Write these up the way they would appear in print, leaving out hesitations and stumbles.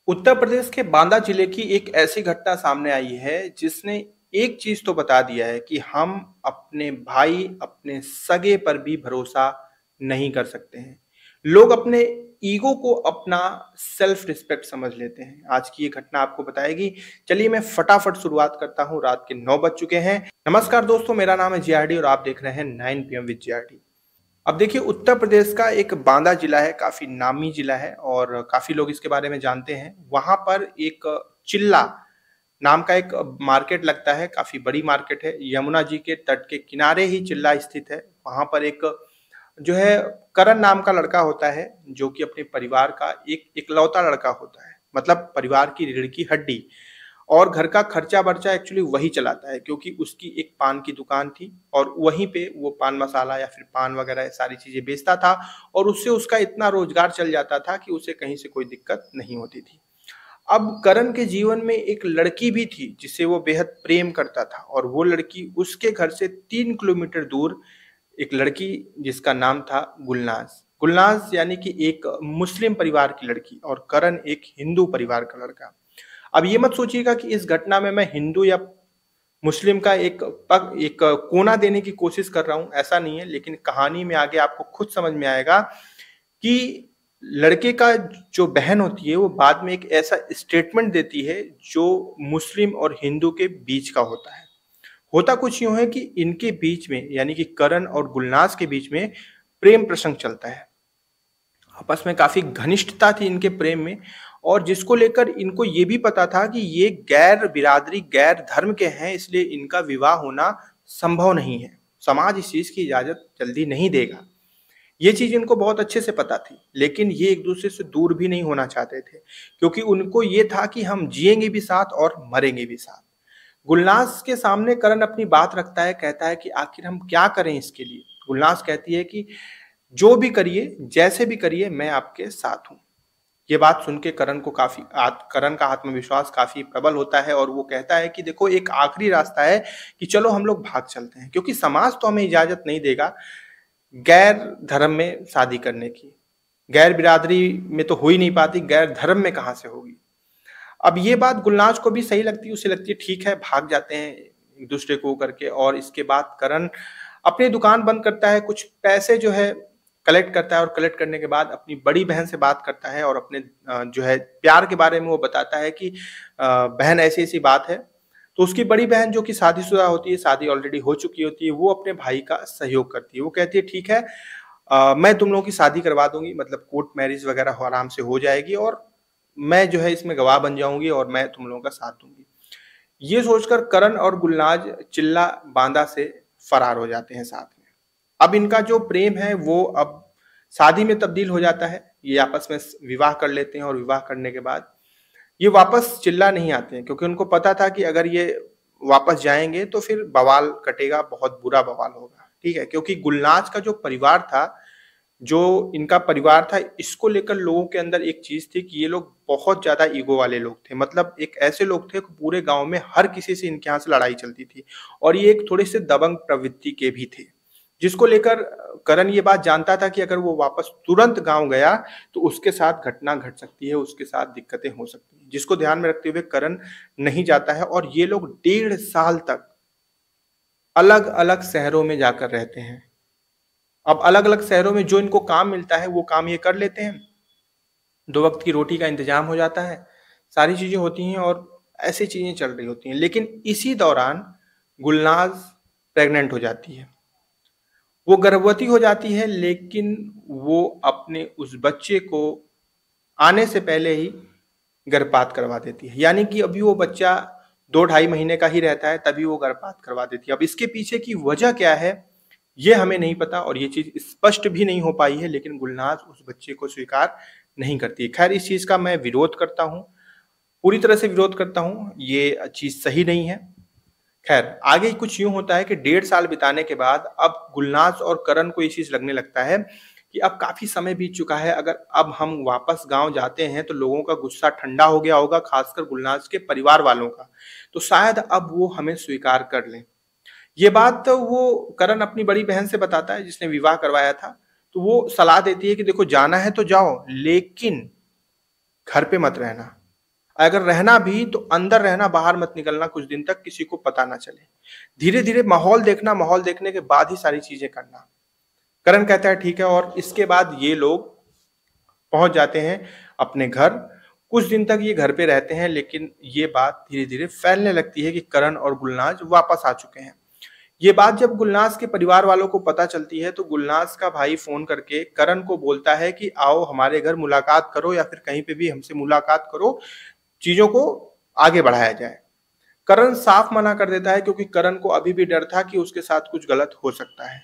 उत्तर प्रदेश के बांदा जिले की एक ऐसी घटना सामने आई है जिसने एक चीज तो बता दिया है कि हम अपने भाई, अपने सगे पर भी भरोसा नहीं कर सकते हैं। लोग अपने ईगो को अपना सेल्फ रिस्पेक्ट समझ लेते हैं। आज की ये घटना आपको बताएगी। चलिए मैं फटाफट शुरुआत करता हूँ। रात के 9 बज चुके हैं। नमस्कार दोस्तों, मेरा नाम है जीआरडी और आप देख रहे हैं 9 PM विद जीआरडी। अब देखिए, उत्तर प्रदेश का एक बांदा जिला है, काफ़ी नामी जिला है और काफ़ी लोग इसके बारे में जानते हैं। वहाँ पर एक चिल्ला नाम का एक मार्केट लगता है, काफ़ी बड़ी मार्केट है। यमुना जी के तट के किनारे ही चिल्ला स्थित है। वहाँ पर एक जो है करण नाम का लड़का होता है, जो कि अपने परिवार का एक इकलौता लड़का होता है। मतलब परिवार की रीढ़ की हड्डी। और घर का खर्चा-वर्चा एक्चुअली वही चलाता है, क्योंकि उसकी एक पान की दुकान थी और वहीं पे वो पान मसाला या फिर पान वगैरह ये सारी चीज़ें बेचता था और उससे उसका इतना रोज़गार चल जाता था कि उसे कहीं से कोई दिक्कत नहीं होती थी। अब करण के जीवन में एक लड़की भी थी जिसे वो बेहद प्रेम करता था और वो लड़की उसके घर से 3 किलोमीटर दूर एक लड़की जिसका नाम था गुलनाज़। गुलनाज़ यानी कि एक मुस्लिम परिवार की लड़की और करण एक हिंदू परिवार का लड़का। अब ये मत सोचिएगा कि इस घटना में मैं हिंदू या मुस्लिम का एक कोना देने की कोशिश कर रहा हूँ, ऐसा नहीं है। लेकिन कहानी में आगे आपको खुद समझ में आएगा कि लड़के का जो बहन होती है वो बाद में एक ऐसा स्टेटमेंट देती है जो मुस्लिम और हिंदू के बीच का होता है। होता कुछ यूँ है कि इनके बीच में यानी कि करण और गुलनाज़ के बीच में प्रेम प्रसंग चलता है। आपस में काफ़ी घनिष्ठता थी इनके प्रेम में और जिसको लेकर इनको ये भी पता था कि ये गैर बिरादरी, गैर धर्म के हैं, इसलिए इनका विवाह होना संभव नहीं है। समाज इस चीज़ की इजाज़त जल्दी नहीं देगा। ये चीज़ इनको बहुत अच्छे से पता थी, लेकिन ये एक-दूसरे से दूर भी नहीं होना चाहते थे, क्योंकि उनको ये था कि हम जिएँगे भी साथ और मरेंगे भी साथ। गुलनाज़ के सामने करण अपनी बात रखता है, कहता है कि आखिर हम क्या करें इसके लिए? गुलनाज़ कहती है कि जो भी करिए, जैसे भी करिए, मैं आपके साथ हूँ। ये बात सुन के करण का आत्मविश्वास काफ़ी प्रबल होता है और वो कहता है कि देखो, एक आखिरी रास्ता है कि चलो हम लोग भाग चलते हैं, क्योंकि समाज तो हमें इजाज़त नहीं देगा गैर धर्म में शादी करने की। गैर बिरादरी में तो हो ही नहीं पाती, गैर धर्म में कहाँ से होगी? अब ये बात गुलनाज़ को भी सही लगती है, उसे लगती है ठीक है, भाग जाते हैं एक-दूसरे को करके। और इसके बाद करण अपनी दुकान बंद करता है, कुछ पैसे जो है कलेक्ट करता है और कलेक्ट करने के बाद अपनी बड़ी बहन से बात करता है और अपने जो है प्यार के बारे में वो बताता है कि बहन ऐसी-ऐसी बात है। तो उसकी बड़ी बहन जो कि शादीशुदा होती है, शादी ऑलरेडी हो चुकी होती है, वो अपने भाई का सहयोग करती है। वो कहती है ठीक है, मैं तुम लोगों की शादी करवा दूँगी, मतलब कोर्ट मैरिज वगैरह हो आराम से हो जाएगी और मैं जो है इसमें गवाह बन जाऊँगी और मैं तुम लोगों का साथ दूँगी। ये सोचकर करण और गुलनाज़ चिल्ला बांदा से फरार हो जाते हैं साथ में। अब इनका जो प्रेम है वो अब शादी में तब्दील हो जाता है। ये आपस में विवाह कर लेते हैं और विवाह करने के बाद ये वापस चिल्ला नहीं आते हैं, क्योंकि उनको पता था कि अगर ये वापस जाएँगे तो फिर बवाल कटेगा, बहुत बुरा बवाल होगा। ठीक है? क्योंकि गुलनाज़ का जो परिवार था, जो इनका परिवार था, इसको लेकर लोगों के अंदर एक चीज़ थी कि ये लोग बहुत ज़्यादा ईगो वाले लोग थे। मतलब एक ऐसे लोग थे कि पूरे गाँव में हर किसी से इनके यहाँ से लड़ाई चलती थी और ये एक थोड़े-से दबंग प्रवृत्ति के भी थे। जिसको लेकर करण ये बात जानता था कि अगर वो वापस तुरंत गाँव गया तो उसके साथ घटना घट सकती है, उसके साथ दिक्कतें हो सकती हैं। जिसको ध्यान में रखते हुए करण नहीं जाता है और ये लोग 1.5 साल तक अलग-अलग शहरों में जाकर रहते हैं। अब अलग-अलग शहरों में जो इनको काम मिलता है वो काम ये कर लेते हैं। 2 वक़्त की रोटी का इंतज़ाम हो जाता है, सारी चीज़ें होती हैं और ऐसी चीज़ें चल रही होती हैं। लेकिन इसी दौरान गुलनाज़ प्रेग्नेंट हो जाती है। वो गर्भवती हो जाती है, लेकिन वो अपने उस बच्चे को आने से पहले ही गर्भपात करवा देती है। यानी कि अभी वो बच्चा 2 ढाई महीने का ही रहता है, तभी वो गर्भपात करवा देती है। अब इसके पीछे की वजह क्या है, ये हमें नहीं पता और ये चीज़ स्पष्ट भी नहीं हो पाई है, लेकिन गुलनाज़ उस बच्चे को स्वीकार नहीं करती है। खैर, इस चीज़ का मैं विरोध करता हूँ, पूरी तरह से विरोध करता हूँ, ये चीज़ सही नहीं है। खैर, आगे कुछ यूँ होता है कि 1.5 साल बिताने के बाद अब गुलनाज़ और करण को ये चीज़ लगने लगता है कि अब काफ़ी समय बीत चुका है, अगर अब हम वापस गाँव जाते हैं तो लोगों का गुस्सा ठंडा हो गया होगा, ख़ासकर गुलनाज़ के परिवार वालों का। तो शायद अब वो हमें स्वीकार कर लें। ये बात तो वो करण अपनी बड़ी बहन से बताता है जिसने विवाह करवाया था। तो वो सलाह देती है कि देखो, जाना है तो जाओ, लेकिन घर पे मत रहना। अगर रहना भी तो अंदर रहना, बाहर मत निकलना कुछ दिन तक, किसी को पता ना चले। धीरे-धीरे माहौल देखना, माहौल देखने के बाद ही सारी चीज़ें करना। करण कहता है ठीक है, और इसके बाद ये लोग पहुँच जाते हैं अपने घर। कुछ दिन तक ये घर पे रहते हैं, लेकिन ये बात धीरे-धीरे फैलने लगती है कि करण और गुलनाज़ वापस आ चुके हैं। ये बात जब गुलनाज़ के परिवार वालों को पता चलती है, तो गुलनाज़ का भाई फ़ोन करके करण को बोलता है कि आओ हमारे घर मुलाकात करो, या फिर कहीं पे भी हमसे मुलाकात करो, चीज़ों को आगे बढ़ाया जाए। करण साफ मना कर देता है, क्योंकि करण को अभी भी डर था कि उसके साथ कुछ गलत हो सकता है।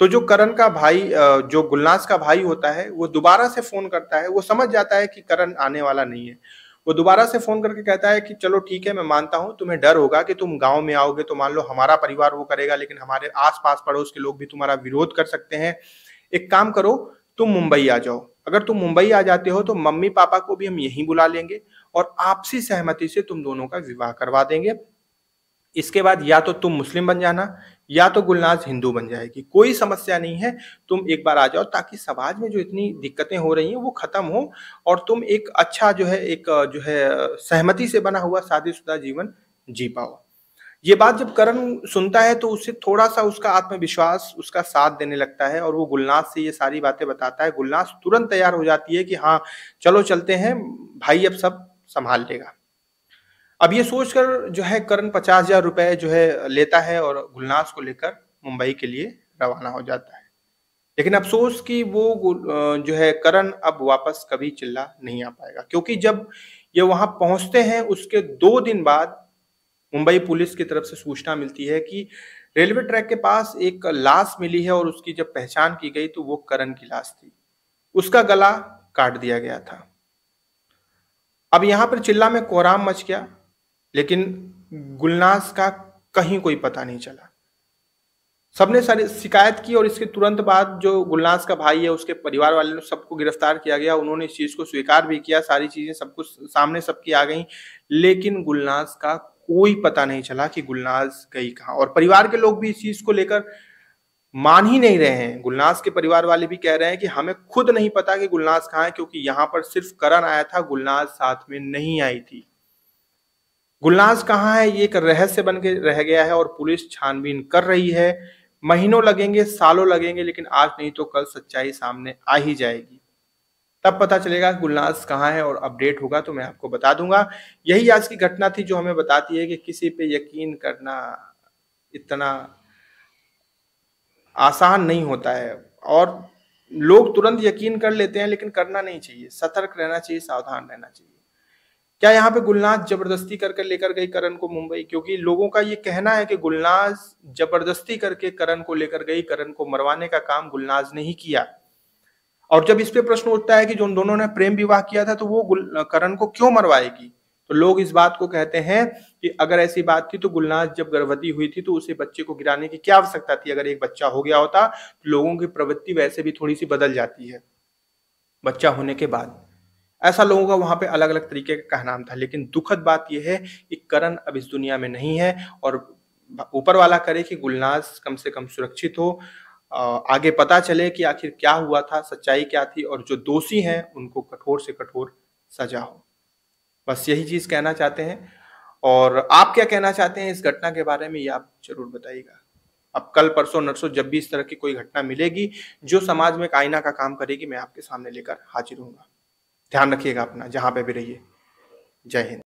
तो जो करण का भाई जो गुलनाज़ का भाई होता है, वो दोबारा से फ़ोन करता है। वो समझ जाता है कि करण आने वाला नहीं है। वो दोबारा से फ़ोन करके कहता है कि चलो ठीक है, मैं मानता हूँ तुम्हें डर होगा कि तुम गाँव में आओगे तो मान लो हमारा परिवार वो करेगा, लेकिन हमारे आस-पास पड़ोस के लोग भी तुम्हारा विरोध कर सकते हैं। एक काम करो, तुम मुंबई आ जाओ। अगर तुम मुंबई आ जाते हो तो मम्मी-पापा को भी हम यहीं बुला लेंगे और आपसी सहमति से तुम दोनों का विवाह करवा देंगे। इसके बाद या तो तुम मुस्लिम बन जाना, या तो गुलनाज़ हिंदू बन जाएगी। कोई समस्या नहीं है, तुम एक बार आ जाओ, ताकि समाज में जो इतनी दिक्कतें हो रही हैं वो खत्म हो, और तुम एक अच्छा जो है एक जो है सहमति से बना हुआ शादीशुदा जीवन जी पाओ। ये बात जब करण सुनता है तो उससे थोड़ा-सा उसका आत्मविश्वास उसका साथ देने लगता है, और वो गुलनाज़ से ये सारी बातें बताता है। गुलनाज़ तुरंत तैयार हो जाती है कि हाँ, चलो चलते हैं, भाई अब सब सँभाल लेगा। अब ये सोचकर जो है करण 50,000 रुपए जो है लेता है और गुलनाज़ को लेकर मुंबई के लिए रवाना हो जाता है। लेकिन अफ़सोस कि वो जो है करण अब वापस कभी चिल्ला नहीं आ पाएगा, क्योंकि जब ये वहाँ पहुँचते हैं उसके 2 दिन बाद मुंबई पुलिस की तरफ से सूचना मिलती है कि रेलवे ट्रैक के पास एक लाश मिली है, और उसकी जब पहचान की गई तो वो करण की लाश थी। उसका गला काट दिया गया था। अब यहाँ पर चिल्ला में कोहराम मच गया, लेकिन गुलनाज़ का कहीं कोई पता नहीं चला। सबने सारी शिकायत की, और इसके तुरंत बाद जो गुलनाज़ का भाई है, उसके परिवार वाले लोग, सबको गिरफ्तार किया गया। उन्होंने इस चीज़ को स्वीकार भी किया, सारी चीज़ें सब कुछ सामने सबकी आ गईं, लेकिन गुलनाज़ का कोई पता नहीं चला कि गुलनाज़ गई कहाँ, और परिवार के लोग भी इस चीज़ को लेकर मान ही नहीं रहे हैं। गुलनाज़ के परिवार वाले भी कह रहे हैं कि हमें खुद नहीं पता कि गुलनाज़ कहाँ है, क्योंकि यहाँ पर सिर्फ करण आया था, गुलनाज़ साथ में नहीं आई थी। गुलनाज़ कहाँ है, ये एक रहस्य बन के रह गया है, और पुलिस छानबीन कर रही है। महीनों लगेंगे, सालों लगेंगे, लेकिन आज नहीं तो कल सच्चाई सामने आ ही जाएगी। तब पता चलेगा गुलनाज़ कहाँ है, और अपडेट होगा तो मैं आपको बता दूँगा। यही आज की घटना थी जो हमें बताती है कि किसी पे यकीन करना इतना आसान नहीं होता है, और लोग तुरंत यकीन कर लेते हैं, लेकिन करना नहीं चाहिए। सतर्क रहना चाहिए, सावधान रहना चाहिए। क्या यहाँ पे गुलनाज़ ज़बरदस्ती करके लेकर गई करण को मुंबई? क्योंकि लोगों का ये कहना है कि गुलनाज़ ज़बरदस्ती करके करण को लेकर गई, करण को मरवाने का काम गुलनाज़ ने ही किया। और जब इस पे प्रश्न उठता है कि जो उन दोनों ने प्रेम विवाह किया था, तो वो करण को क्यों मरवाएगी? तो लोग इस बात को कहते हैं कि अगर ऐसी बात थी तो गुलनाज़ जब गर्भवती हुई थी तो उसे बच्चे को गिराने की क्या आवश्यकता थी? अगर एक बच्चा हो गया होता, तो लोगों की प्रवृत्ति वैसे भी थोड़ी-सी बदल जाती है, बच्चा होने के बाद। ऐसा लोगों का वहाँ पे अलग-अलग तरीके का कहनाम था, लेकिन दुखद बात ये है कि करण अब इस दुनिया में नहीं है, और ऊपर वाला करे कि गुलनाज़ कम से कम सुरक्षित हो। आगे पता चले कि आखिर क्या हुआ था, सच्चाई क्या थी, और जो दोषी हैं उनको कठोर से कठोर सज़ा हो। बस यही चीज़ कहना चाहते हैं, और आप क्या कहना चाहते हैं इस घटना के बारे में, ये आप ज़रूर बताइएगा। अब कल, परसों, नरसों जब भी इस तरह की कोई घटना मिलेगी, जो समाज में एक आईना का काम करेगी, मैं आपके सामने लेकर हाज़िर होऊँगा। ध्यान रखिएगा अपना, जहाँ पे भी रहिए। जय हिंद।